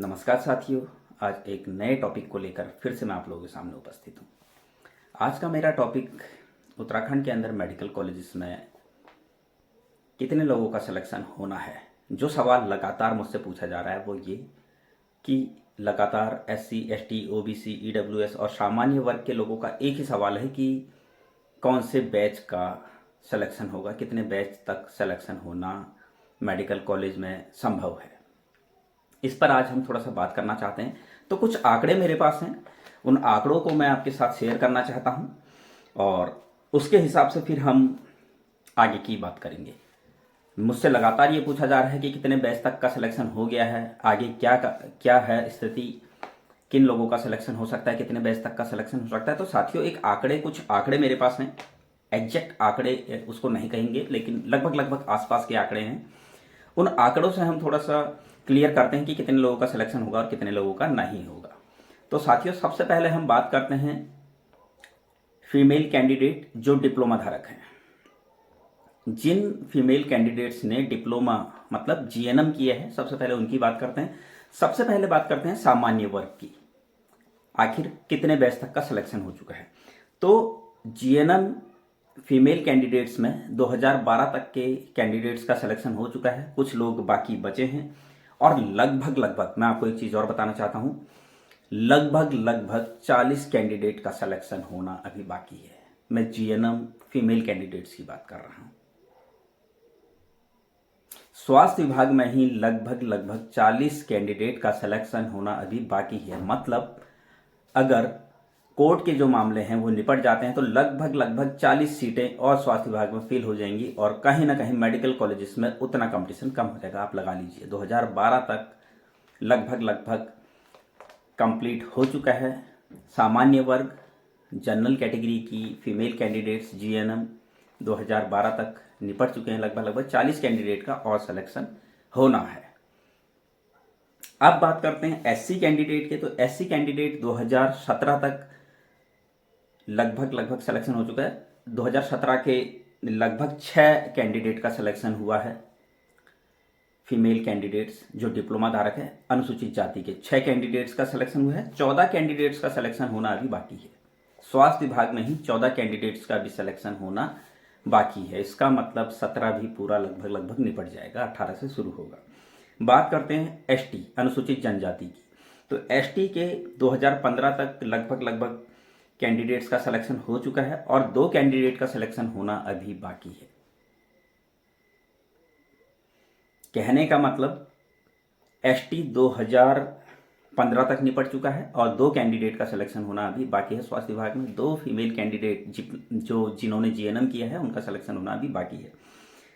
नमस्कार साथियों। आज एक नए टॉपिक को लेकर फिर से मैं आप लोगों के सामने उपस्थित हूँ। आज का मेरा टॉपिक उत्तराखंड के अंदर मेडिकल कॉलेजेस में कितने लोगों का सिलेक्शन होना है। जो सवाल लगातार मुझसे पूछा जा रहा है वो ये कि लगातार SC ST OBC EWS और सामान्य वर्ग के लोगों का एक ही सवाल है कि कौन से बैच का सिलेक्शन होगा, कितने बैच तक सिलेक्शन होना मेडिकल कॉलेज में संभव है। इस पर आज हम थोड़ा सा बात करना चाहते हैं। तो कुछ आंकड़े मेरे पास हैं, उन आंकड़ों को मैं आपके साथ शेयर करना चाहता हूं और उसके हिसाब से फिर हम आगे की बात करेंगे। मुझसे लगातार ये पूछा जा रहा है कि कितने बैच तक का सिलेक्शन हो गया है, आगे क्या है स्थिति, किन लोगों का सिलेक्शन हो सकता है, कितने बैच तक का सिलेक्शन हो सकता है। तो साथियों कुछ आंकड़े मेरे पास हैं। एग्जैक्ट आंकड़े उसको नहीं कहेंगे, लेकिन लगभग आसपास के आंकड़े हैं। उन आंकड़ों से हम थोड़ा सा क्लियर करते हैं कि कितने लोगों का सिलेक्शन होगा और कितने लोगों का नहीं होगा। तो साथियों, सबसे पहले हम बात करते हैं फीमेल कैंडिडेट जो डिप्लोमा धारक हैं। जिन फीमेल कैंडिडेट्स ने डिप्लोमा मतलब GNM किया है, सबसे पहले उनकी बात करते हैं। सबसे पहले बात करते हैं सामान्य वर्ग की। आखिर कितने बैच तक का सिलेक्शन हो चुका है। तो GNM फीमेल कैंडिडेट्स में 2012 तक के कैंडिडेट्स का सिलेक्शन हो चुका है, कुछ लोग बाकी बचे हैं और लगभग मैं आपको एक चीज़ और बताना चाहता हूं, लगभग 40 कैंडिडेट का सिलेक्शन होना अभी बाकी है। मैं GNM फीमेल कैंडिडेट्स की बात कर रहा हूं। स्वास्थ्य विभाग में ही लगभग 40 कैंडिडेट का सिलेक्शन होना अभी बाकी है। मतलब अगर कोर्ट के जो मामले हैं वो निपट जाते हैं तो लगभग 40 सीटें और स्वास्थ्य विभाग में फिल हो जाएंगी और कहीं ना कहीं मेडिकल कॉलेजेस में उतना कंपटीशन कम हो जाएगा। आप लगा लीजिए 2012 तक लगभग कंप्लीट हो चुका है। सामान्य वर्ग जनरल कैटेगरी की फीमेल कैंडिडेट्स GNM 2012 तक निपट चुके हैं। लगभग 40 कैंडिडेट का और सिलेक्शन होना है। अब बात करते हैं SC कैंडिडेट के। तो SC कैंडिडेट 2017 तक लगभग सिलेक्शन हो चुका है। 2017 के लगभग 6 कैंडिडेट का सिलेक्शन हुआ है। फीमेल कैंडिडेट्स जो डिप्लोमा धारक है, अनुसूचित जाति के 6 कैंडिडेट्स का सिलेक्शन हुआ है। 14 कैंडिडेट्स का सिलेक्शन होना अभी बाकी है। स्वास्थ्य विभाग में ही 14 कैंडिडेट्स का भी सिलेक्शन होना बाकी है। इसका मतलब 17 भी पूरा लगभग निपट जाएगा, 18 से शुरू होगा। बात करते हैं ST अनुसूचित जनजाति की। तो ST के 2015 तक लगभग कैंडिडेट्स का सिलेक्शन हो चुका है और 2 कैंडिडेट का सिलेक्शन होना अभी बाकी है। कहने का मतलब ST 2015 तक निपट चुका है और 2 कैंडिडेट का सिलेक्शन होना अभी बाकी है। स्वास्थ्य विभाग में 2 फीमेल कैंडिडेट जिन्होंने GNM किया है उनका सिलेक्शन होना अभी बाकी है।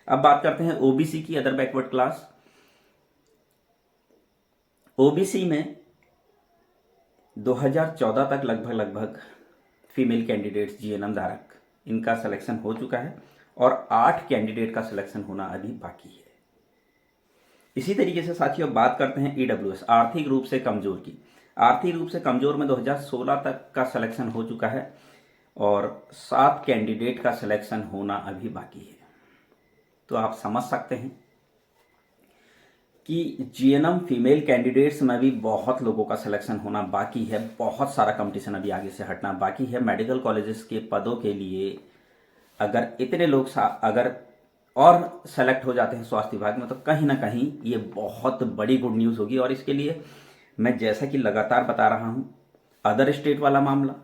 अब बात करते हैं OBC की, अदर बैकवर्ड क्लास। OBC में 2014 तक लगभग फीमेल कैंडिडेट्स GNM धारक इनका सिलेक्शन हो चुका है और 8 कैंडिडेट का सिलेक्शन होना अभी बाकी है। इसी तरीके से साथियों बात करते हैं EWS आर्थिक रूप से कमजोर की। आर्थिक रूप से कमजोर में 2016 तक का सिलेक्शन हो चुका है और 7 कैंडिडेट का सिलेक्शन होना अभी बाकी है। तो आप समझ सकते हैं कि GNM फीमेल कैंडिडेट्स में भी बहुत लोगों का सिलेक्शन होना बाकी है। बहुत सारा कंपटीशन अभी आगे से हटना बाकी है। मेडिकल कॉलेजेस के पदों के लिए अगर इतने लोग अगर और सेलेक्ट हो जाते हैं स्वास्थ्य विभाग में तो कहीं ना कहीं ये बहुत बड़ी गुड न्यूज़ होगी। और इसके लिए मैं जैसा कि लगातार बता रहा हूँ, अदर स्टेट वाला मामला,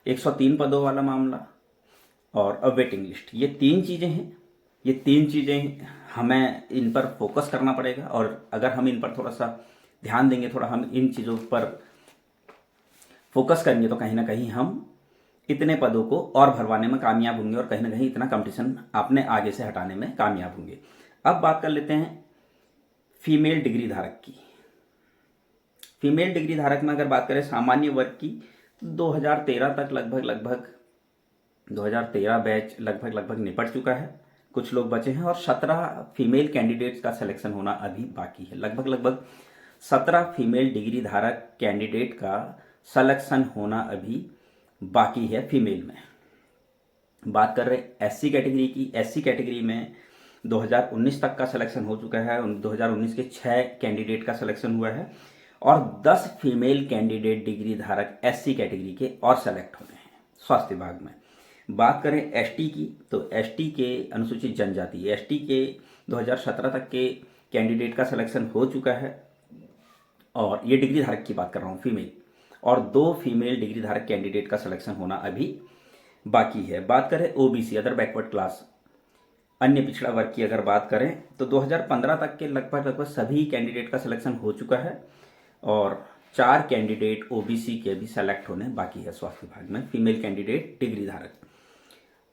103 पदों वाला मामला और वेटिंग लिस्ट, ये 3 चीज़ें हैं। ये 3 चीज़ें हमें इन पर फोकस करना पड़ेगा और अगर हम इन पर थोड़ा सा ध्यान देंगे, थोड़ा हम इन चीज़ों पर फोकस करेंगे तो कहीं ना कहीं हम इतने पदों को और भरवाने में कामयाब होंगे और कहीं ना कहीं इतना कंपटीशन अपने आगे से हटाने में कामयाब होंगे। अब बात कर लेते हैं फीमेल डिग्री धारक की। फीमेल डिग्री धारक में अगर बात करें सामान्य वर्ग की, 2013 तक लगभग 2013 बैच लगभग निपट चुका है। कुछ लोग बचे हैं और 17 फीमेल कैंडिडेट्स का सिलेक्शन होना अभी बाकी है। लगभग 17 फीमेल डिग्री धारक कैंडिडेट का सिलेक्शन होना अभी बाकी है फीमेल में। बात कर रहे SC कैटेगरी की। SC कैटेगरी में 2019 तक का सिलेक्शन हो चुका है। 2019 के 6 कैंडिडेट का सिलेक्शन हुआ है और 10 फीमेल कैंडिडेट डिग्री धारक एससी कैटेगरी के और सेलेक्ट होने हैं स्वास्थ्य विभाग में। बात करें एसटी की, तो एसटी के अनुसूचित जनजाति एसटी के 2017 तक के कैंडिडेट का सिलेक्शन हो चुका है, और ये डिग्री धारक की बात कर रहा हूँ फीमेल, और 2 फीमेल डिग्री धारक कैंडिडेट का सिलेक्शन होना अभी बाकी है। बात करें ओबीसी अदर बैकवर्ड क्लास अन्य पिछड़ा वर्ग की अगर बात करें तो 2015 तक के लगभग सभी कैंडिडेट का सिलेक्शन हो चुका है, और 4 कैंडिडेट ओबीसी के भी सेलेक्ट होने बाकी है स्वास्थ्य विभाग में, फीमेल कैंडिडेट डिग्री धारक।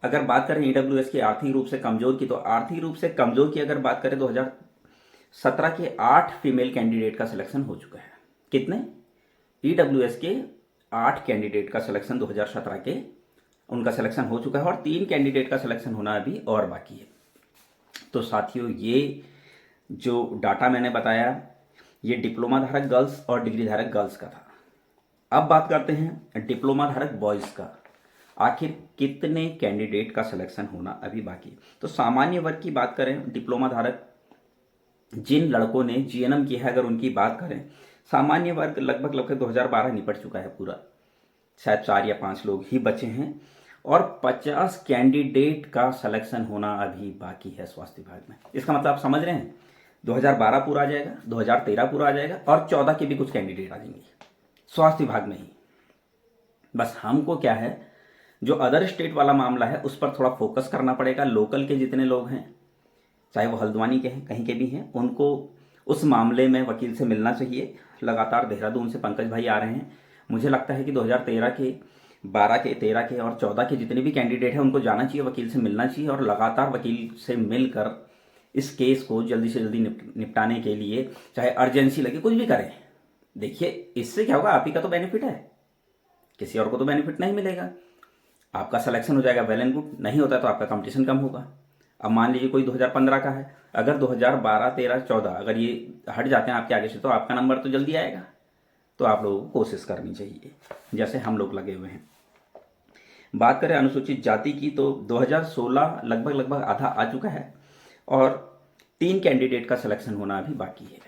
अगर बात करें ईडब्ल्यूएस की आर्थिक रूप से कमजोर की, तो आर्थिक रूप से कमजोर की अगर बात करें 2017 के 8 फीमेल कैंडिडेट का सिलेक्शन हो चुका है। कितने? ईडब्ल्यूएस के 8 कैंडिडेट का सिलेक्शन 2017 के उनका सिलेक्शन हो चुका है, और 3 कैंडिडेट का सिलेक्शन होना अभी और बाकी है। तो साथियों, ये जो डाटा मैंने बताया ये डिप्लोमा धारक गर्ल्स और डिग्री धारक गर्ल्स का था। अब बात करते हैं डिप्लोमा धारक बॉयज़ का। आखिर कितने कैंडिडेट का सिलेक्शन होना अभी बाकी? तो सामान्य वर्ग की बात करें, डिप्लोमा धारक जिन लड़कों ने जीएनएम किया है अगर उनकी बात करें, सामान्य वर्ग लगभग 2012 निपट चुका है पूरा, शायद 4 या 5 लोग ही बचे हैं, और 50 कैंडिडेट का सिलेक्शन होना अभी बाकी है स्वास्थ्य विभाग में। इसका मतलब आप समझ रहे हैं, 2012 पूरा आ जाएगा, 2013 पूरा आ जाएगा, और 14 के भी कुछ कैंडिडेट आ जाएंगे स्वास्थ्य विभाग में ही। बस हमको क्या है, जो अदर स्टेट वाला मामला है उस पर थोड़ा फोकस करना पड़ेगा। लोकल के जितने लोग हैं, चाहे वो हल्द्वानी के हैं कहीं के भी हैं, उनको उस मामले में वकील से मिलना चाहिए। लगातार देहरादून से पंकज भाई आ रहे हैं। मुझे लगता है कि 2013 के, 12 के, 13 के और 14 के जितने भी कैंडिडेट हैं उनको जाना चाहिए, वकील से मिलना चाहिए, और लगातार वकील से मिलकर इस केस को जल्दी से जल्दी निपटाने के लिए, चाहे अर्जेंसी लगे, कुछ भी करें। देखिए, इससे क्या होगा, आप ही का तो बेनिफिट है, किसी और को तो बेनिफिट नहीं मिलेगा। आपका सिलेक्शन हो जाएगा, वेल एंड गुड। नहीं होता तो आपका कंपटीशन कम होगा। अब मान लीजिए कोई 2015 का है, अगर 2012, 13, 14 अगर ये हट जाते हैं आपके आगे से, तो आपका नंबर तो जल्दी आएगा। तो आप लोगों को कोशिश करनी चाहिए, जैसे हम लोग लगे हुए हैं। बात करें अनुसूचित जाति की, तो 2016 लगभग आधा आ चुका है, और 3 कैंडिडेट का सिलेक्शन होना अभी बाकी है।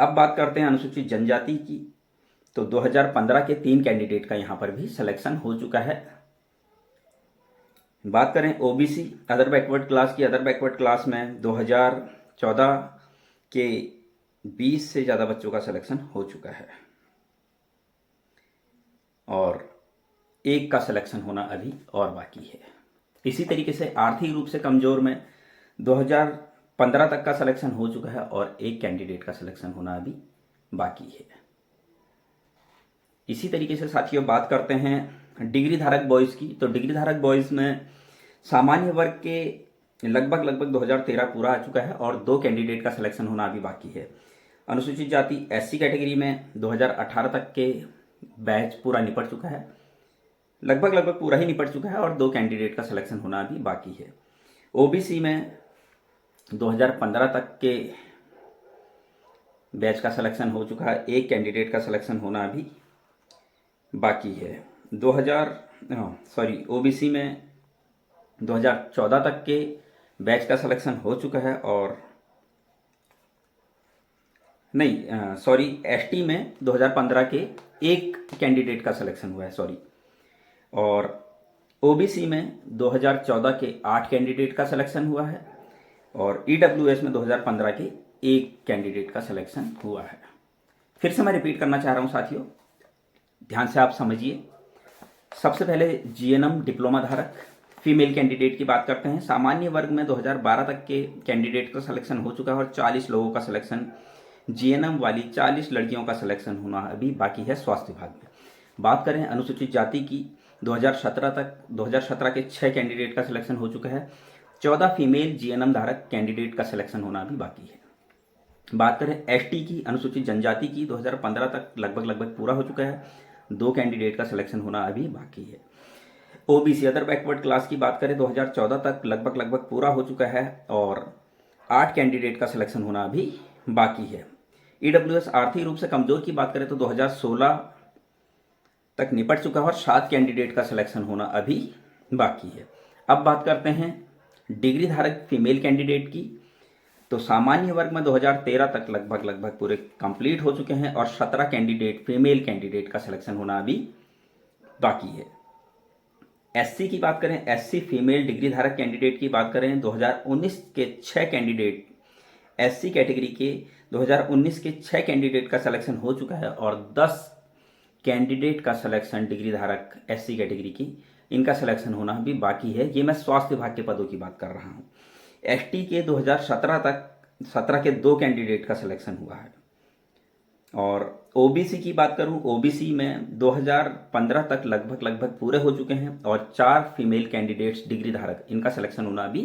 अब बात करते हैं अनुसूचित जनजाति की, तो 2015 के 3 कैंडिडेट का यहां पर भी सिलेक्शन हो चुका है। बात करें ओबीसी अदर बैकवर्ड क्लास की, अदर बैकवर्ड क्लास में 2014 के 20 से ज़्यादा बच्चों का सिलेक्शन हो चुका है, और 1 का सिलेक्शन होना अभी और बाकी है। इसी तरीके से आर्थिक रूप से कमज़ोर में 2015 तक का सिलेक्शन हो चुका है, और 1 कैंडिडेट का सिलेक्शन होना अभी बाकी है। इसी तरीके से साथियों बात करते हैं डिग्री धारक बॉयज़ की, तो डिग्री धारक बॉयज़ में सामान्य वर्ग के लगभग 2013 पूरा आ चुका है, और 2 कैंडिडेट का सिलेक्शन होना अभी बाकी है। अनुसूचित जाति एससी कैटेगरी में 2018 तक के बैच पूरा निपट चुका है, लगभग पूरा ही निपट चुका है, और 2 कैंडिडेट का सिलेक्शन होना अभी बाकी है। ओबीसी में 2015 तक के बैच का सिलेक्शन हो चुका है, 1 कैंडिडेट का सिलेक्शन होना अभी बाकी है। ओबीसी में 2014 तक के बैच का सिलेक्शन हो चुका है, और एसटी में 2015 के 1 कैंडिडेट का सिलेक्शन हुआ है, और ओबीसी में 2014 के 8 कैंडिडेट का सिलेक्शन हुआ है, और ईडब्ल्यूएस में 2015 के 1 कैंडिडेट का सिलेक्शन हुआ है। फिर से मैं रिपीट करना चाह रहा हूं साथियों, ध्यान से आप समझिए। सबसे पहले जीएनएम डिप्लोमा धारक फीमेल कैंडिडेट की बात करते हैं। सामान्य वर्ग में 2012 तक के कैंडिडेट का सिलेक्शन हो चुका है, और 40 लोगों का सिलेक्शन, जीएनएम वाली 40 लड़कियों का सिलेक्शन होना अभी बाकी है स्वास्थ्य विभाग में। बात करें अनुसूचित जाति की, 2017 के 6 कैंडिडेट का सिलेक्शन हो चुका है, 14 फीमेल जीएनएम धारक कैंडिडेट का सिलेक्शन होना अभी बाकी है। बात करें एसटी की, अनुसूचित जनजाति की, 2015 तक लगभग पूरा हो चुका है, 2 कैंडिडेट का सिलेक्शन होना अभी बाकी है। ओबीसी अदर बैकवर्ड क्लास की बात करें, 2014 तक लगभग पूरा हो चुका है, और 8 कैंडिडेट का सिलेक्शन होना अभी बाकी है। ईडब्ल्यूएस आर्थिक रूप से कमजोर की बात करें तो 2016 तक निपट चुका है, और 7 कैंडिडेट का सिलेक्शन होना अभी बाकी है। अब बात करते हैं डिग्री धारक फीमेल कैंडिडेट की, तो सामान्य वर्ग में 2013 तक लगभग पूरे कंप्लीट हो चुके हैं और 17 कैंडिडेट फीमेल कैंडिडेट का सिलेक्शन होना अभी बाकी है। एससी की बात करें, एससी फीमेल डिग्री धारक कैंडिडेट की बात करें, 2019 के 6 कैंडिडेट एससी कैटेगरी के 2019 के 6 कैंडिडेट का सिलेक्शन हो चुका है और 10 कैंडिडेट का सिलेक्शन डिग्री धारक एससी कैटेगरी की इनका सिलेक्शन होना भी बाकी है। ये मैं स्वास्थ्य विभाग के पदों की बात कर रहा हूँ। एसटी के 2017 के 2 कैंडिडेट का सिलेक्शन हुआ है और ओबीसी की बात करूं, ओबीसी में 2015 तक लगभग पूरे हो चुके हैं और 4 फीमेल कैंडिडेट्स डिग्री धारक इनका सिलेक्शन होना अभी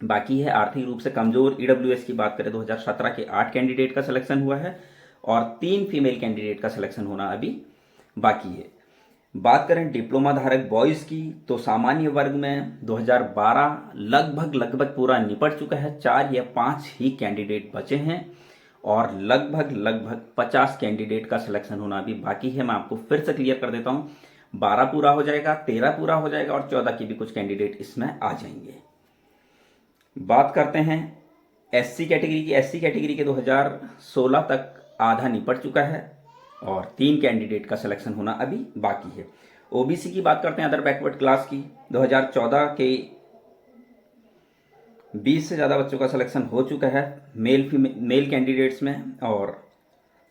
बाकी है। आर्थिक रूप से कमजोर ईडब्ल्यूएस की बात करें, 2017 के 8 कैंडिडेट का सिलेक्शन हुआ है और 3 फीमेल कैंडिडेट का सिलेक्शन होना अभी बाकी है। बात करें डिप्लोमा धारक बॉयज़ की, तो सामान्य वर्ग में 2012 लगभग पूरा निपट चुका है। 4 या 5 ही कैंडिडेट बचे हैं और लगभग 50 कैंडिडेट का सिलेक्शन होना अभी बाकी है। मैं आपको फिर से क्लियर कर देता हूँ, 12 पूरा हो जाएगा, 13 पूरा हो जाएगा और 14 की भी कुछ कैंडिडेट इसमें आ जाएंगे। बात करते हैं एससी कैटेगरी की। एससी कैटेगरी के 2016 तक आधा निपट चुका है और 3 कैंडिडेट का सिलेक्शन होना अभी बाकी है। ओबीसी की बात करते हैं, अदर बैकवर्ड क्लास की, 2014 के 20 से ज़्यादा बच्चों का सिलेक्शन हो चुका है मेल कैंडिडेट्स में और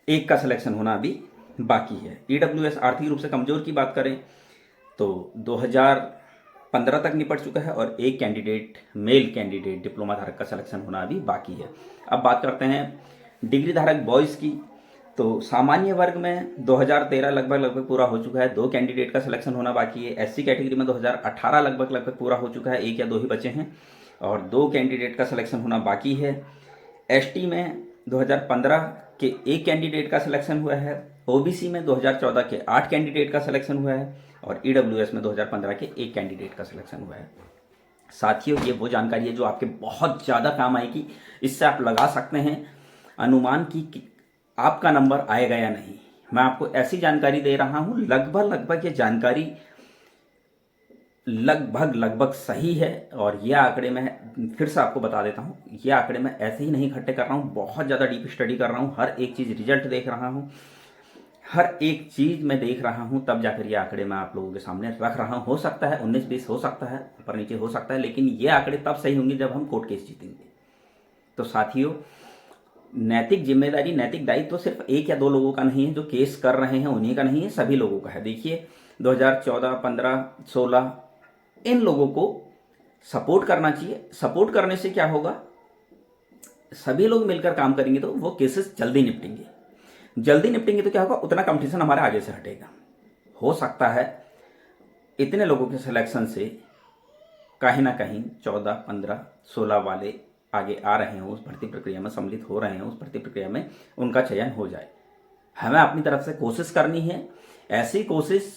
1 का सिलेक्शन होना अभी बाकी है। ईडब्ल्यूएस आर्थिक रूप से कमज़ोर की बात करें तो 2015 तक निपट चुका है और 1 कैंडिडेट मेल कैंडिडेट डिप्लोमा धारक का सिलेक्शन होना अभी बाकी है। अब बात करते हैं डिग्री धारक बॉयज़ की, तो सामान्य वर्ग में 2013 लगभग पूरा हो चुका है, 2 कैंडिडेट का सिलेक्शन होना बाकी है। एससी कैटेगरी में 2018 लगभग पूरा हो चुका है, 1 या 2 ही बचे हैं और 2 कैंडिडेट का सिलेक्शन होना बाकी है। एसटी में 2015 के 1 कैंडिडेट का सिलेक्शन हुआ है, ओबीसी में 2014 के 8 कैंडिडेट का सिलेक्शन हुआ है और ईडब्ल्यूएस में 2015 के 1 कैंडिडेट का सिलेक्शन हुआ है। साथियों, ये वो जानकारी है जो आपके बहुत ज़्यादा काम आएगी। इससे आप लगा सकते हैं अनुमान कि आपका नंबर आएगा या नहीं। मैं आपको ऐसी जानकारी दे रहा हूँ, लगभग ये जानकारी लगभग सही है और ये आंकड़े मैं फिर से आपको बता देता हूँ, ये आंकड़े मैं ऐसे ही नहीं इकट्ठे कर रहा हूँ, बहुत ज़्यादा डीप स्टडी कर रहा हूँ, हर एक चीज़ रिजल्ट देख रहा हूँ, हर एक चीज़ मैं देख रहा हूँ, तब जाकर ये आंकड़े मैं आप लोगों के सामने रख रहा हूँ। हो सकता है 19-20 हो सकता है, ऊपर नीचे हो सकता है, लेकिन ये आंकड़े तब सही होंगे जब हम कोर्ट केस जीतेंगे। तो साथियों, नैतिक जिम्मेदारी, नैतिक दायित्व तो सिर्फ 1 या 2 लोगों का नहीं है, जो केस कर रहे हैं उन्हीं का नहीं है, सभी लोगों का है। देखिए 2014, 15, 16 इन लोगों को सपोर्ट करना चाहिए। सपोर्ट करने से क्या होगा, सभी लोग मिलकर काम करेंगे तो वो केसेस जल्दी निपटेंगे तो क्या होगा, उतना कंपटीशन हमारे आगे से हटेगा। हो सकता है इतने लोगों के सिलेक्शन से कहीं ना कहीं 14, 15, 16 वाले आगे आ रहे हैं, उस भर्ती प्रक्रिया में सम्मिलित हो रहे हैं, उस भर्ती प्रक्रिया में उनका चयन हो जाए। हमें अपनी तरफ से कोशिश करनी है, ऐसी कोशिश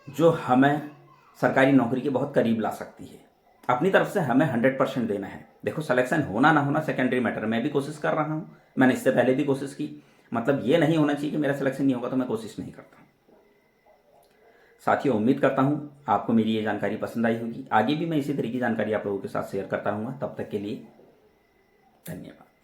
जो हमें सरकारी नौकरी के बहुत करीब ला सकती है। अपनी तरफ से हमें 100% देना है। देखो, सिलेक्शन होना ना होना सेकेंडरी मैटर, मैं भी कोशिश कर रहा हूँ, मैंने इससे पहले भी कोशिश की। मतलब ये नहीं होना चाहिए कि मेरा सिलेक्शन नहीं होगा तो मैं कोशिश नहीं करता। साथियों, उम्मीद करता हूँ आपको मेरी ये जानकारी पसंद आई होगी। आगे भी मैं इसी तरह की जानकारी आप लोगों के साथ शेयर करता रहूँगा। तब तक के लिए धन्यवाद।